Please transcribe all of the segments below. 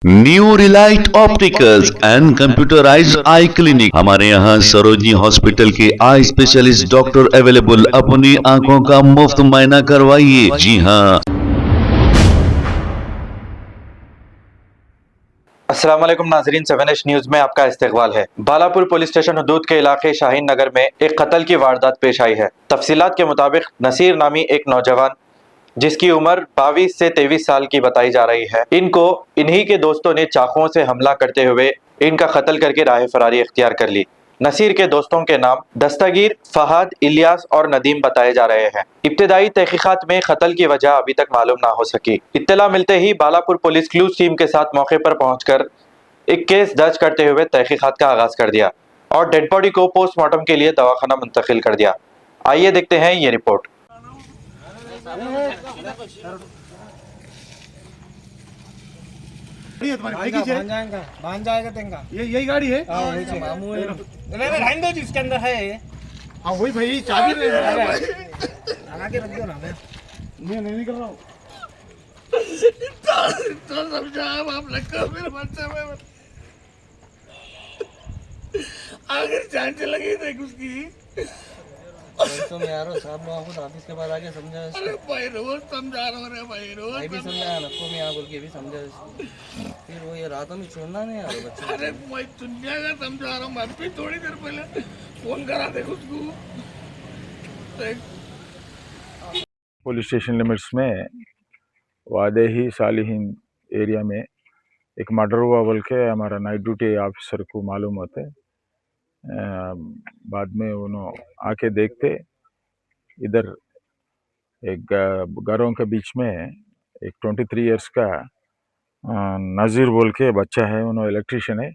New Relight opticals and computerised I clinic. हमारे यहाँ Sarojini hospital के आई स्पेशलिस्ट डॉक्टर अवेलेबल। अपनी आंखों का मुफ्त मुआयना करवाइए। जी हाँ। अस्सलाम वालेकुम नाजरीन, 7H न्यूज में आपका इस्तकबाल है। बालापुर पुलिस स्टेशन हदूद के इलाके शाहीन नगर में एक कत्ल की वारदात पेश आई है। तफसीलात के मुताबिक नसीर नामी एक नौजवान जिसकी उम्र 22 से 23 साल की बताई जा रही है, इनको इन्हीं के दोस्तों ने चाकुओं से हमला करते हुए इनका कत्ल करके राह फरारी इख्तियार कर ली। नसीर के दोस्तों के नाम दस्तगीर, फहद, इलियास और नदीम बताए जा रहे हैं। इब्तदाई तहकीकात में कत्ल की वजह अभी तक मालूम ना हो सकी। इत्तला मिलते ही बालापुर पुलिस क्लूज टीम के साथ मौके पर पहुंचकर एक केस दर्ज करते हुए तहकीकात का आगाज कर दिया और डेड बॉडी को पोस्टमार्टम के लिए दवाखाना मुंतकिल कर दिया। आइए देखते हैं ये रिपोर्ट। भान जाएगा तेंगा। ये यही गाड़ी है। मामू है। रहने दो जिसके अंदर है। हाँ वही भाई, चाबी लगा के रख दो ना। मैं नहीं निकल रहा हूँ। तो समझा आप लगता मेरे बच्चे में आखिर जान लगी थी उसकी। तुम यार साहब लोगों को ऑफिस के बाद आके समझा। अरे भाई रोज समझा रहा हूँ रे भाई, रोज भाई भी समझाया ना, तुम यहाँ बोल के भी समझा। फिर वो ये रातों में छोड़ना नहीं यार बच्चे। अरे भाई दुनिया का समझा रहा हूँ मैं भी। थोड़ी देर पहले फोन करा दे उसको। पुलिस स्टेशन लिमिट्स में वादेही सालिहीन एरिया में एक मर्डर हुआ बोल के हमारा नाइट ड्यूटी ऑफिसर को मालूम होते। बाद में उन्होंने आके देखते, इधर एक घरों के बीच में एक 23 इयर्स का नज़ीर बोल के बच्चा है, उन्होंने इलेक्ट्रिशियन है।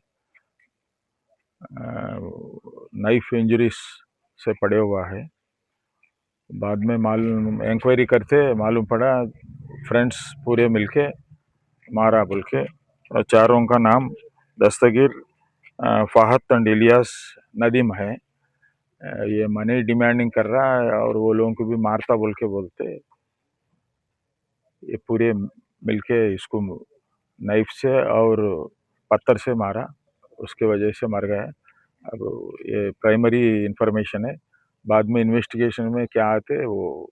नाइफ इंजरीज से पड़े हुआ है। बाद में मालूम इंक्वायरी करते मालूम पड़ा फ्रेंड्स पूरे मिलके मारा बोल के। और चारों का नाम दस्तगीर, फहद एंड इलियास, नदीम है। ये मनी डिमांडिंग कर रहा है और वो लोगों को भी मारता बोल के बोलते। ये पूरे मिलके इसको नाइफ से और पत्थर से मारा, उसके वजह से मर गया। अब ये प्राइमरी इंफॉर्मेशन है, बाद में इन्वेस्टिगेशन में क्या आते वो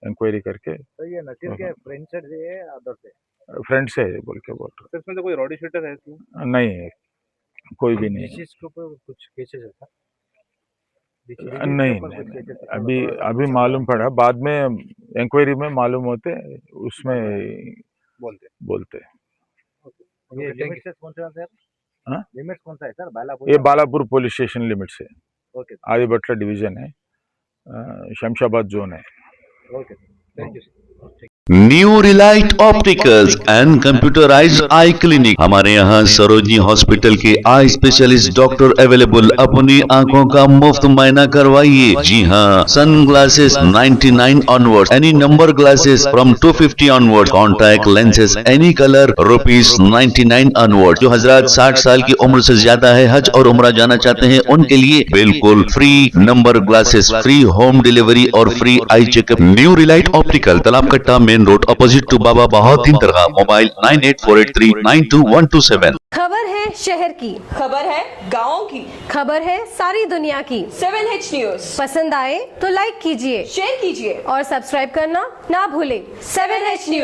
इंक्वायरी करके। तो ये नसीर के फ्रेंड से है अदर से? फ्रेंड से बोल के बोल रहे। इसमें तो कोई रॉडी शूटर है इसमें? नहीं, कोई भी नहीं। इस के ऊपर कुछ केसेस है? नहीं, अभी मालूम पड़ा, बाद में इंक्वायरी में मालूम होते उसमें बोलते। ये लिमिट कौन सा है सर? हाँ, लिमिट कौन सा है सर? बालापुर? ये बालापुर पुलिस स्टेशन लिमिट से। ओके, आदिबट्ला डिवीजन है, शमशाबाद जोन है। Okay, thank you sir. New Relight opticals and computerised I clinic. हमारे यहाँ सरोजनी हॉस्पिटल के आई स्पेशलिस्ट डॉक्टर अवेलेबल। अपनी आंखों का मुफ्त मुआयना करवाइए। जी हाँ। Sun glasses 99 onward, any number glasses from 250 onward, contact lenses any colour ₹99 onward. जो हजरात 60 साल की उम्र से ज्यादा है, हज और उम्रा जाना चाहते हैं, उनके लिए बिल्कुल free number glasses, free home delivery और free eye checkup. New relight optical, Talab Katta, main road, opposite to Baba Bahauddin Dargah. Mobile 9848392127। खबर है शहर की, खबर है गाँव की, खबर है सारी दुनिया की। 7H न्यूज पसंद आए तो लाइक कीजिए, शेयर कीजिए और सब्सक्राइब करना ना भूलें। 7H news.